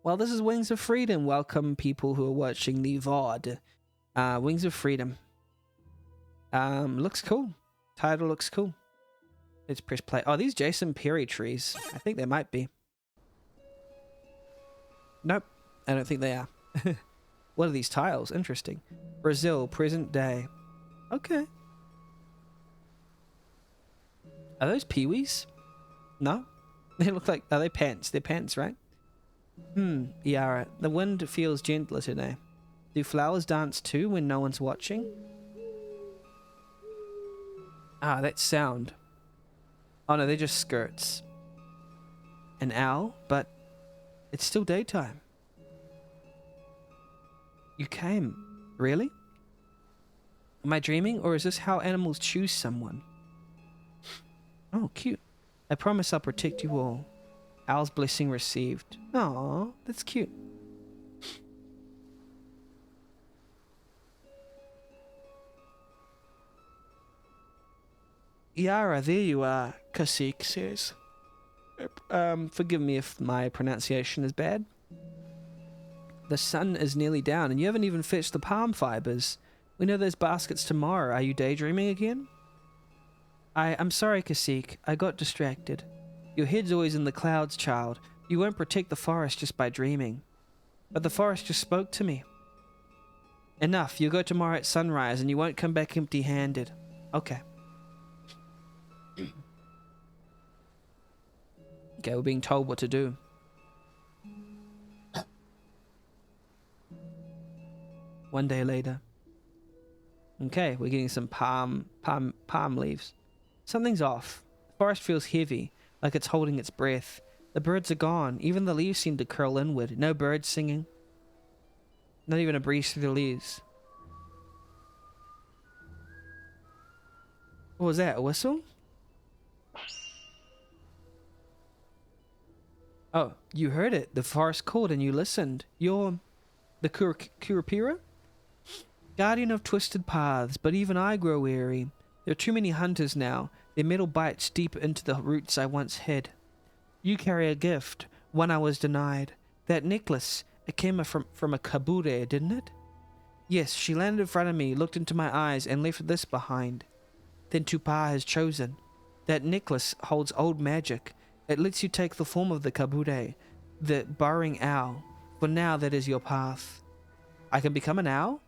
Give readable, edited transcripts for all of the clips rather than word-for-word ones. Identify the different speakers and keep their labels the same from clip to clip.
Speaker 1: Well, this is Wings of Freedom. Welcome, people who are watching the VOD. Wings of Freedom. Looks cool. Title looks cool. Let's press play. Oh, these Jason Perry trees. I think they might be. Nope, I don't think they are. What are these tiles? Interesting. Brazil, present day. Okay. Are those peewees? No? They look like... Are they pants? They're pants, right? Yara. The wind feels gentler today. Do flowers dance too when no one's watching? Ah, that sound. Oh no, they're just skirts. An owl, but it's still daytime. You came. Really? Am I dreaming, or is this how animals choose someone? Oh, cute. I promise I'll protect you all. Owl's blessing received. Aww, that's cute. Yara, there you are, Kasik says. Forgive me if my pronunciation is bad. The sun is nearly down, and you haven't even fetched the palm fibers. We know there's baskets tomorrow. Are you daydreaming again? I'm sorry, Kasik. I got distracted. Your head's always in the clouds, child. You won't protect the forest just by dreaming. But the forest just spoke to me. Enough. You'll go tomorrow at sunrise, and you won't come back empty-handed. Okay. Okay, we're being told what to do. One day later. Okay, we're getting some palm leaves. Something's off. The forest feels heavy, like it's holding its breath. The birds are gone. Even the leaves seem to curl inward. No birds singing. Not even a breeze through the leaves. What was that? A whistle? Oh, you heard it. The forest called and you listened. You're the Kurapira? Guardian of twisted paths, but even I grow weary. There are too many hunters now. Their metal bites deep into the roots I once hid. You carry a gift, one I was denied. That necklace, it came from a kabure, didn't it? Yes, she landed in front of me, looked into my eyes, and left this behind. Then Tupa has chosen. That necklace holds old magic. It lets you take the form of the kabure, the burrowing owl. For now, that is your path. I can become an owl?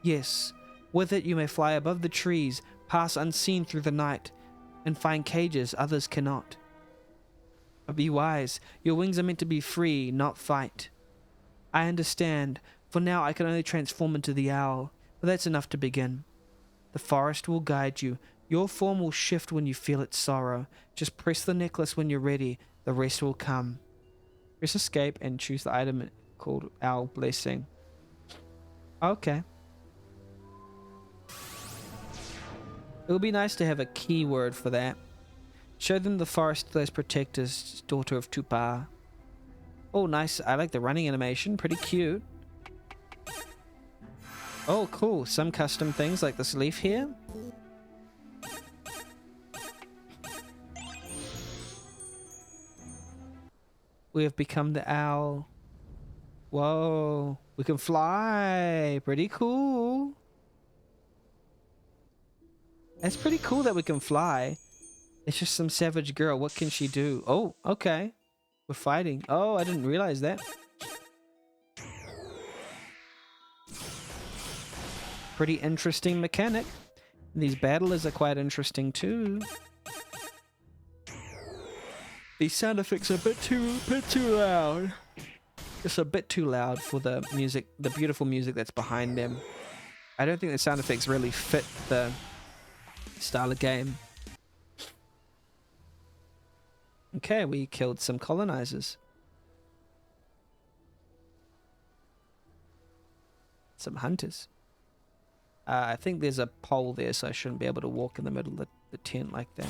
Speaker 1: Yes. With it, you may fly above the trees, pass unseen through the night, and find cages others cannot. But be wise. Your wings are meant to be free, not fight. I understand. For now, I can only transform into the owl, but that's enough to begin. The forest will guide you. Your form will shift when you feel its sorrow. Just press the necklace when you're ready. The rest will come. Press escape and choose the item called Owl Blessing. Okay. It would be nice to have a keyword for that. Show them the forest those protectors, daughter of Tupa. Oh, nice. I like the running animation. Pretty cute. Oh, cool. Some custom things like this leaf here. We have become the owl. Whoa. We can fly. Pretty cool. It's pretty cool that we can fly. It's just some savage girl. What can she do? Oh, okay. We're fighting. Oh, I didn't realize that. Pretty interesting mechanic. These battlers are quite interesting too. These sound effects are a bit too loud. It's a bit too loud for the music, the beautiful music that's behind them. I don't think the sound effects really fit the style of game. Okay, we killed some colonizers. Some hunters. I think there's a pole there, so I shouldn't be able to walk in the middle of the tent like that.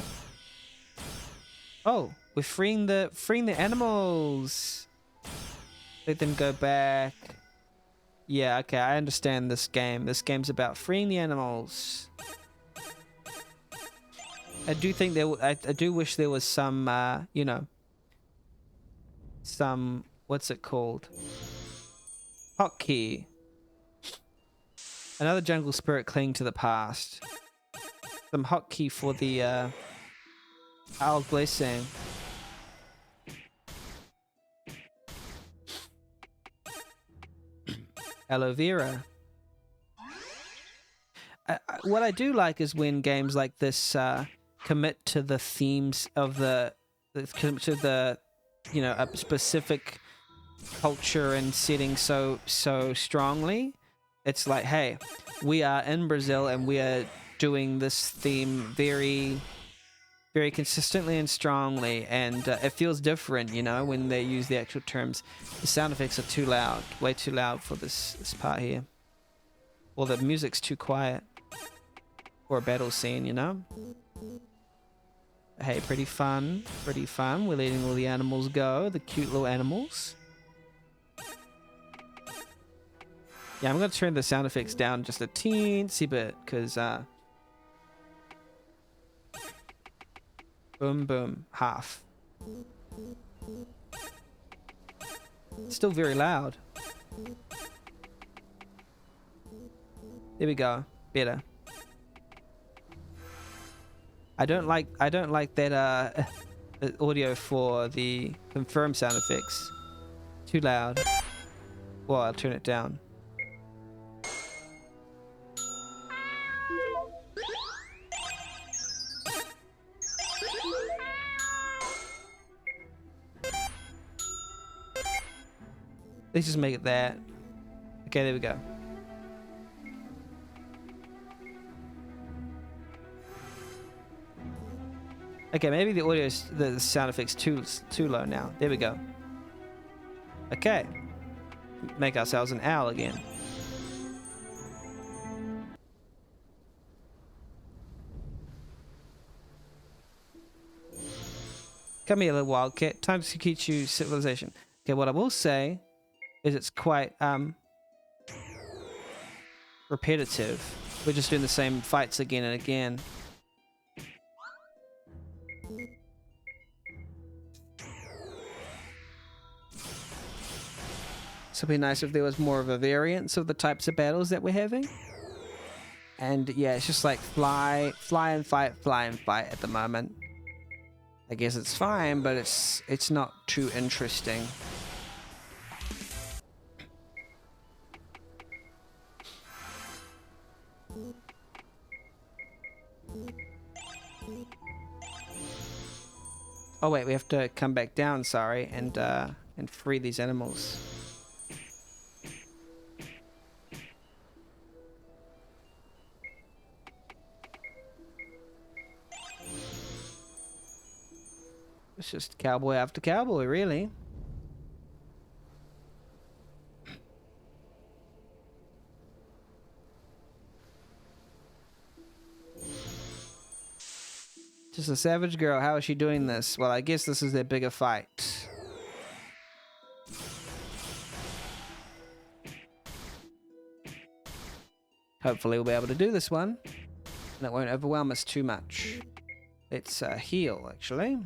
Speaker 1: Oh, we're freeing the animals. Let them go back. Yeah, okay, I understand this game. This game's about freeing the animals. I do think I do wish there was some, you know, some What's it called? Hotkey. Another jungle spirit clinging to the past. Some hotkey for the Owl's Blessing. Aloe vera. What I do like is when games like this commit to the themes of commit to the, you know, a specific culture and setting so strongly. It's like, hey, we are in Brazil and we are doing this theme very, very consistently and strongly, and it feels different, you know, when they use the actual terms. The sound effects are too loud, way too loud for this part here. Or the music's too quiet for a battle scene, you know? Hey, pretty fun, pretty fun. We're letting all the animals go, the cute little animals. Yeah, I'm going to turn the sound effects down just a teensy bit, because boom, boom, half. Still very loud. There we go. Better. I don't like that audio for the confirmed sound effects. Too loud. Well, I'll turn it down. Let's just make it that. Okay, there we go. Okay, maybe the audio, the sound effects too low now. There we go. Okay, make ourselves an owl again. Come here, little wildcat. Time to teach you civilization. Okay, what I will say is it's quite repetitive. We're just doing the same fights again and again. So it'd be nice if there was more of a variance of the types of battles that we're having. And yeah, it's just like fly and fight at the moment. I guess it's fine, but it's not too interesting. Oh wait, we have to come back down, sorry, and free these animals. It's just cowboy after cowboy, really. Just a savage girl. How is she doing this? Well, I guess this is their bigger fight. Hopefully we'll be able to do this one, and it won't overwhelm us too much. Let's heal, actually.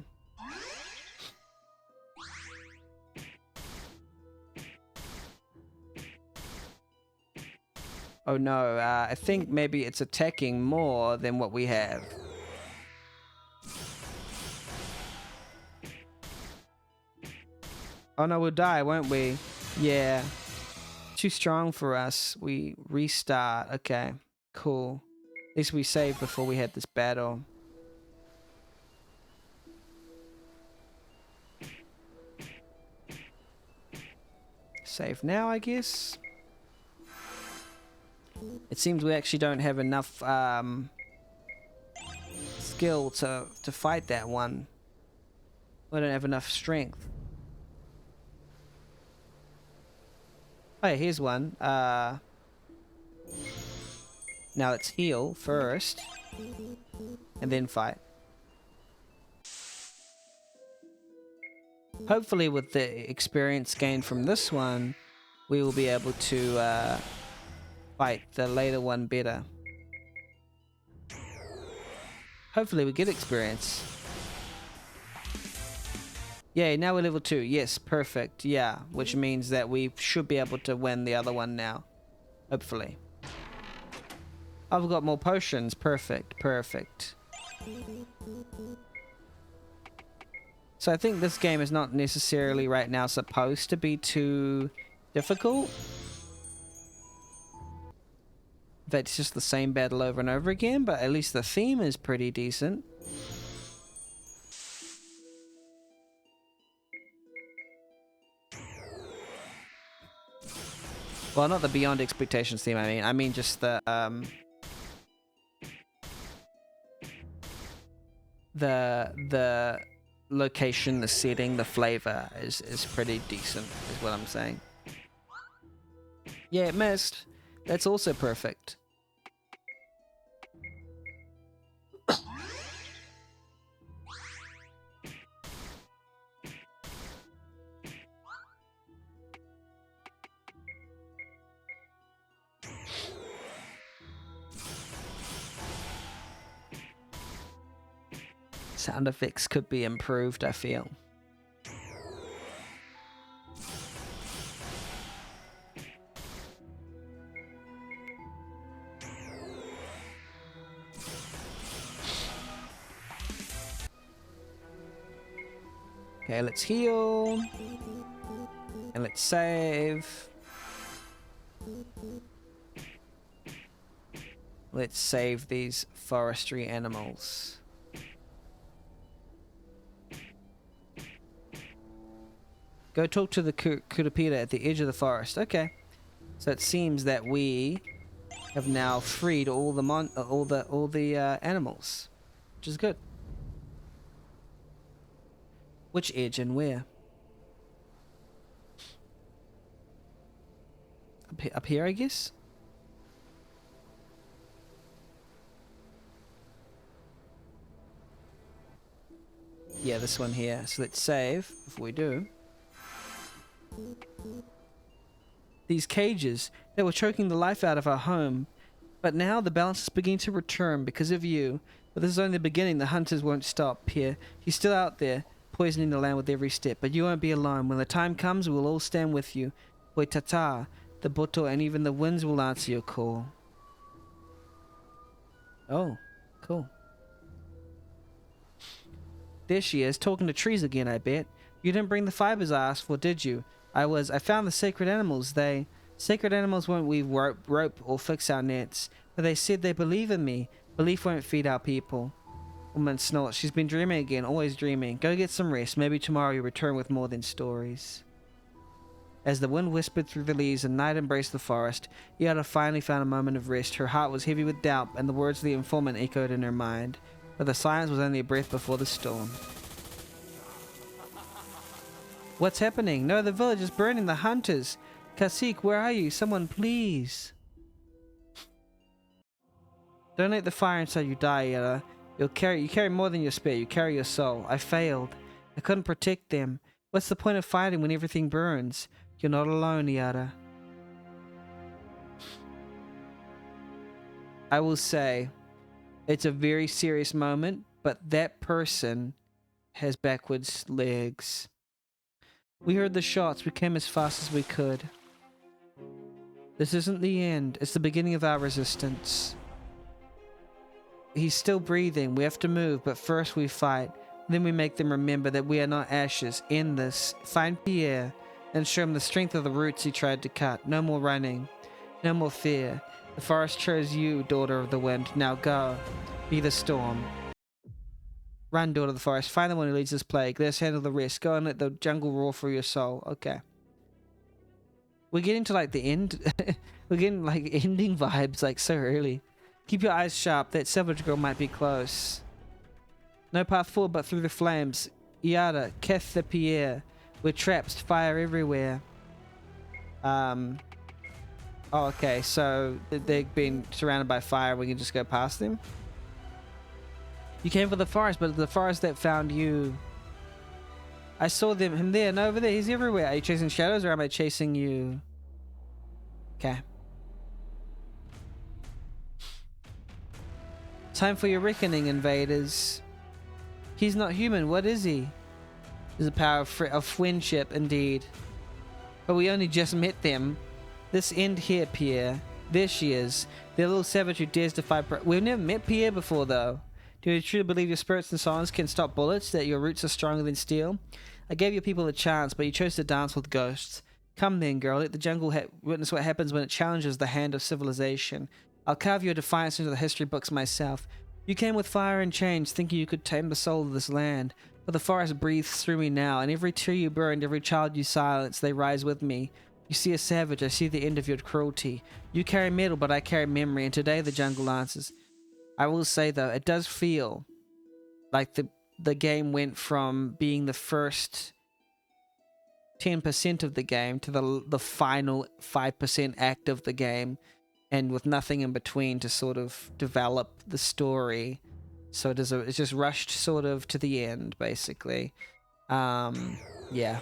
Speaker 1: Oh no, I think maybe it's attacking more than what we have. Oh no, we'll die, won't we? Yeah. Too strong for us. We restart. Okay, cool. At least we saved before we had this battle. Save now, I guess. It seems we actually don't have enough skill to fight that one. We don't have enough strength. Oh yeah, here's one. Now let's heal first, and then fight. Hopefully with the experience gained from this one, we will be able to fight the later one better. Hopefully we get experience. Yeah, now we're level 2. Yes, perfect. Yeah, which means that we should be able to win the other one now. Hopefully. I've got more potions. Perfect, perfect. So I think this game is not necessarily right now supposed to be too difficult. In fact, it's just the same battle over and over again, but at least the theme is pretty decent. Well, not the Beyond Expectations theme, I mean just the location, the setting, the flavor is pretty decent, is what I'm saying. Yeah, it missed. That's also perfect. Sound effects could be improved, I feel. Okay, let's heal. And let's save. Let's save these forestry animals. Go talk to the Kurapita at the edge of the forest. Okay. So it seems that we have now freed all the animals, which is good. Which edge and where? Up here, I guess? Yeah, this one here. So let's save before we do. These cages, they were choking the life out of our home. But now the balance is beginning to return because of you. But this is only the beginning. The hunters won't stop here. He's still out there, poisoning the land with every step. But you won't be alone. When the time comes, we'll all stand with you. Tata, the Boto, and even the winds will answer your call. Oh, cool. There she is, talking to trees again, I bet. You didn't bring the fibers I asked for, did you? I found the sacred animals. Sacred animals won't weave rope or fix our nets. But they said they believe in me. Belief won't feed our people. Woman snorts. She's been dreaming again, always dreaming. Go get some rest. Maybe tomorrow you'll return with more than stories. As the wind whispered through the leaves and night embraced the forest, Yada finally found a moment of rest. Her heart was heavy with doubt, and the words of the informant echoed in her mind. But the silence was only a breath before the storm. What's happening? No, the village is burning. The hunters. Kasik, where are you? Someone, please. Don't let the fire inside you die, Yada. You carry more than your spirit. You carry your soul. I failed. I couldn't protect them. What's the point of fighting when everything burns? You're not alone, Yada. I will say, it's a very serious moment, but that person has backwards legs. We heard the shots. We came as fast as we could. This isn't the end. It's the beginning of our resistance. He's still breathing. We have to move, but first we fight. Then we make them remember that we are not ashes. End this. Find Pierre and show him the strength of the roots he tried to cut. No more running. No more fear. The forest chose you, daughter of the wind. Now go. Be the storm. Run, daughter of the forest. Find the one who leads this plague. Let us handle the rest. Go and let the jungle roar for your soul. Okay. We're getting to like the end. We're getting like ending vibes like so early. Keep your eyes sharp. That savage girl might be close. No path forward but through the flames. Yada, Keth the Pierre. We're trapped. Fire everywhere. Oh, okay. So they've been surrounded by fire. We can just go past them. You came for the forest, but the forest that found you. I saw him there and over there. He's everywhere. Are you chasing shadows or am I chasing you? Okay. Time for your reckoning, invaders. He's not human. What is he? is the power of friendship, indeed. But we only just met them. This end here, Pierre. There she is. The little savage who dares defy... We've never met Pierre before, though. Do you truly believe your spirits and songs can stop bullets, that your roots are stronger than steel? I gave your people a chance, but you chose to dance with ghosts. Come then, girl. Let the jungle witness what happens when it challenges the hand of civilization. I'll carve your defiance into the history books myself. You came with fire and change, thinking you could tame the soul of this land. But the forest breathes through me now, and every tree you burned, every child you silenced, they rise with me. You see a savage, I see the end of your cruelty. You carry metal, but I carry memory, and today the jungle answers. I will say, though, it does feel like the game went from being the first 10% of the game to the final 5% act of the game, and with nothing in between to sort of develop the story. So it's just rushed sort of to the end, basically. Yeah.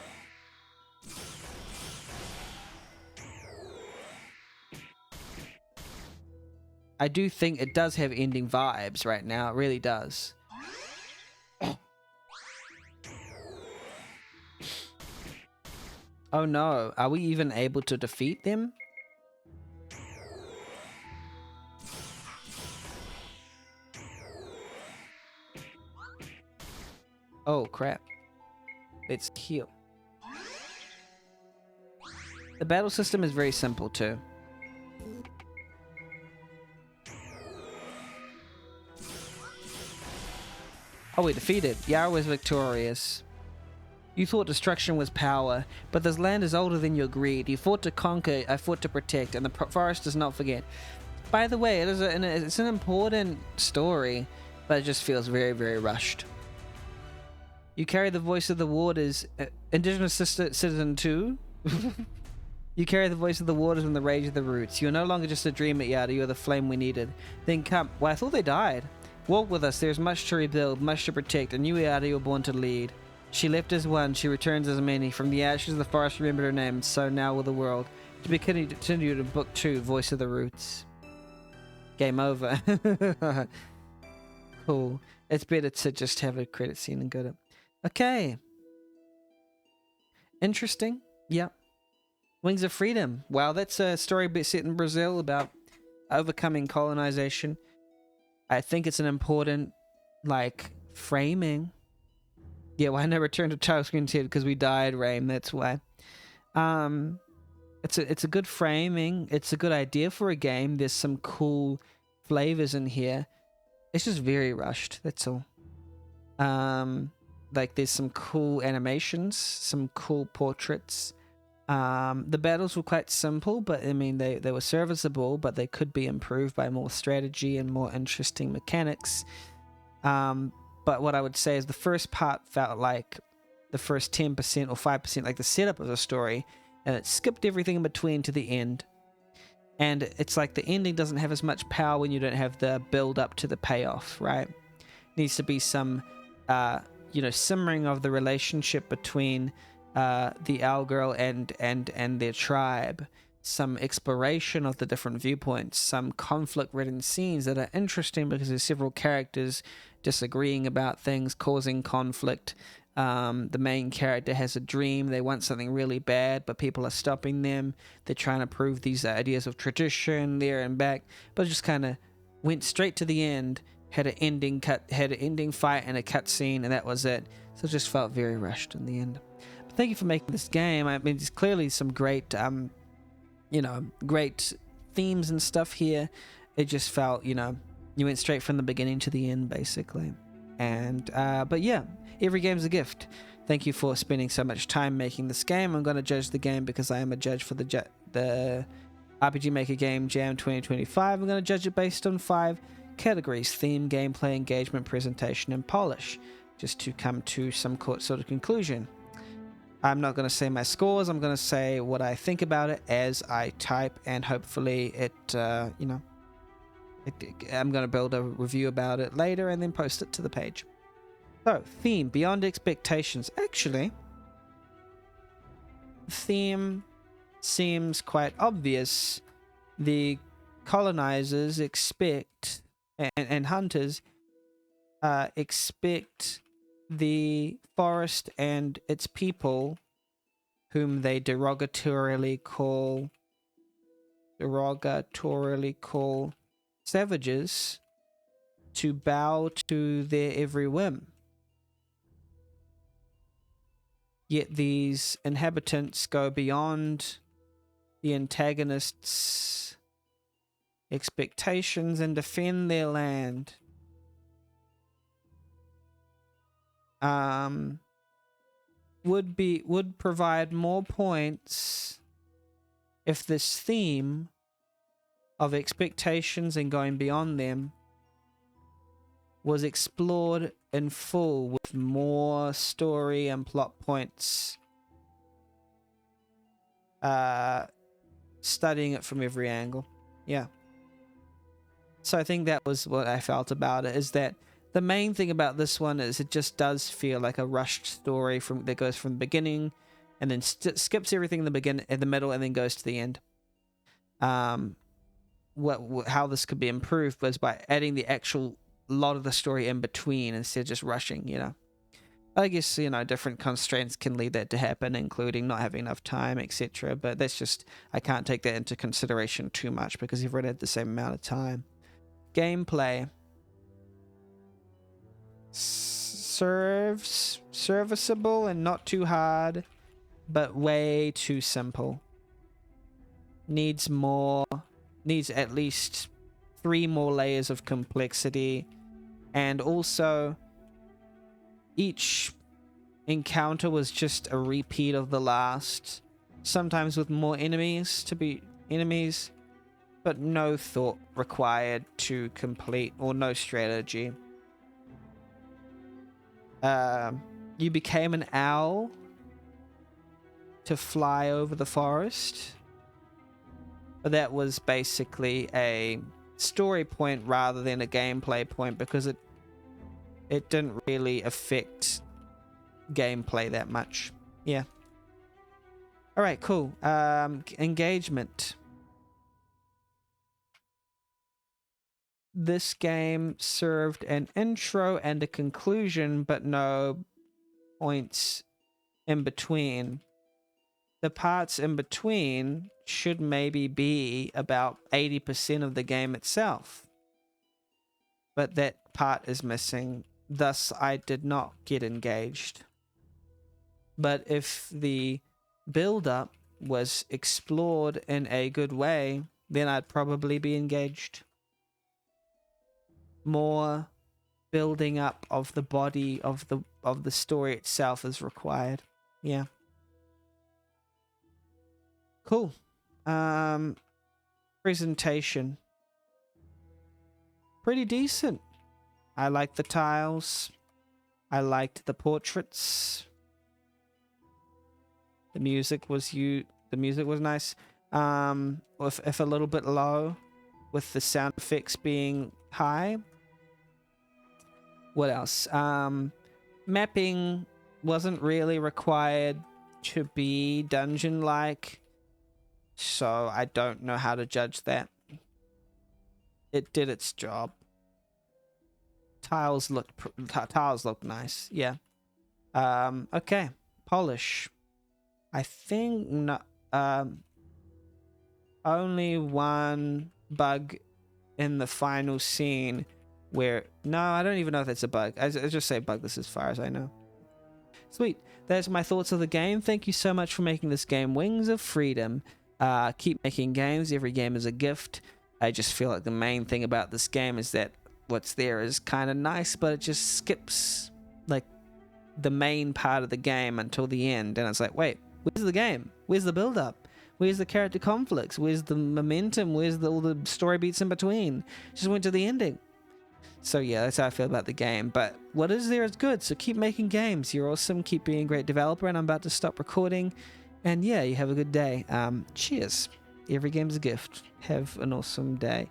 Speaker 1: I do think it does have ending vibes right now. It really does. Oh no, are we even able to defeat them? Oh crap. Let's heal. The battle system is very simple too. Oh, we defeated. Yara was victorious. You thought destruction was power, but this land is older than your greed. You fought to conquer, I fought to protect, and the forest does not forget. By the way, it's an important story, but it just feels very, very rushed. You carry the voice of the waters, Indigenous Citizen 2. You carry the voice of the waters and the rage of the roots. You are no longer just a dream at Yada, you are the flame we needed. Then come. Well, I thought they died. Walk with us, there is much to rebuild, much to protect, and you, Yada, you were born to lead. She left as one, she returns as many. From the ashes of the forest remembered her name, and so now will the world. To be continued in Book 2, Voice of the Roots. Game over. Cool. It's better to just have a credit scene and go to... Okay. Interesting. Yep. Wings of Freedom. Wow, that's a story set in Brazil about overcoming colonization. I think it's an important, like, framing. Yeah, why not return to child screen because we died, Rain, that's why. It's a good framing. It's a good idea for a game. There's some cool flavors in here. It's just very rushed, that's all. Like, there's some cool animations, some cool portraits. The battles were quite simple, but I mean they were serviceable, but they could be improved by more strategy and more interesting mechanics. But what I would say is the first part felt like the first 10% or 5%, like the setup of the story, and it skipped everything in between to the end. And it's like the ending doesn't have as much power when you don't have the build up to the payoff, right? Needs to be some, simmering of the relationship between the owl girl and their tribe, some exploration of the different viewpoints, some conflict-ridden scenes that are interesting because there's several characters disagreeing about things, causing conflict. The main character has a dream. They want something really bad, but people are stopping them. They're trying to prove these ideas of tradition there and back, but it just kind of went straight to the end. Had an ending fight and a cutscene, and that was it. So it just felt very rushed in the end. Thank you for making this game. I mean, there's clearly some great, great themes and stuff here. It just felt, you went straight from the beginning to the end, basically. And, but yeah, every game's a gift. Thank you for spending so much time making this game. I'm going to judge the game because I am a judge for the RPG Maker Game Jam 2025. I'm going to judge it based on 5 categories: theme, gameplay, engagement, presentation, and polish, just to come to some sort of conclusion. I'm not going to say my scores. I'm going to say what I think about it as I type, and hopefully I'm going to build a review about it later and then post it to the page. So, theme, beyond expectations. Actually, the theme seems quite obvious. The colonizers expect, and hunters expect the forest and its people, whom they derogatorily call savages, to bow to their every whim. Yet these inhabitants go beyond the antagonists' expectations and defend their land. Would provide more points if this theme of expectations and going beyond them was explored in full with more story and plot points, studying it from every angle. Yeah. So I think that was what I felt about it, is that the main thing about this one is it just does feel like a rushed story that goes from the beginning and then skips everything in the middle and then goes to the end. How this could be improved was by adding the actual lot of the story in between instead of just rushing, you know. I guess, you know, different constraints can lead that to happen, including not having enough time, etc. But that's just, I can't take that into consideration too much because you've already had the same amount of time. Gameplay. Serviceable and not too hard, but way too simple. Needs at least 3 more layers of complexity, and also each encounter was just a repeat of the last, sometimes with more enemies, but no thought required to complete, or no strategy. You became an owl to fly over the forest, but that was basically a story point rather than a gameplay point, because it didn't really affect gameplay that much. Yeah. All right, cool. Engagement. This game served an intro and a conclusion, but no points in between. The parts in between should maybe be about 80% of the game itself, but that part is missing. Thus, I did not get engaged. But if the build-up was explored in a good way, then I'd probably be engaged. More building up of the body of the story itself is required. Yeah. Cool. Presentation. Pretty decent. I liked the tiles. I liked the portraits. The music was nice. If a little bit low, with the sound effects being high. What else? Mapping wasn't really required to be dungeon-like, so I don't know how to judge that. It did its job. Tiles looked nice. Yeah. Okay. Polish. I think only one bug in the final scene where... No, I don't even know if that's a bug. I just say bug this as far as I know. Sweet. That's my thoughts of the game. Thank you so much for making this game Wings of Freedom. Keep making games. Every game is a gift. I just feel like the main thing about this game is that what's there is kind of nice, but it just skips like the main part of the game until the end, and it's like, wait, where's the game? Where's the build-up? Where's the character conflicts? Where's the momentum? Where's all the story beats in between? Just went to the ending. So yeah, that's how I feel about the game. But what is there is good, so keep making games. You're awesome. Keep being a great developer, and I'm about to stop recording. And yeah, you have a good day. Cheers. Every game's a gift. Have an awesome day.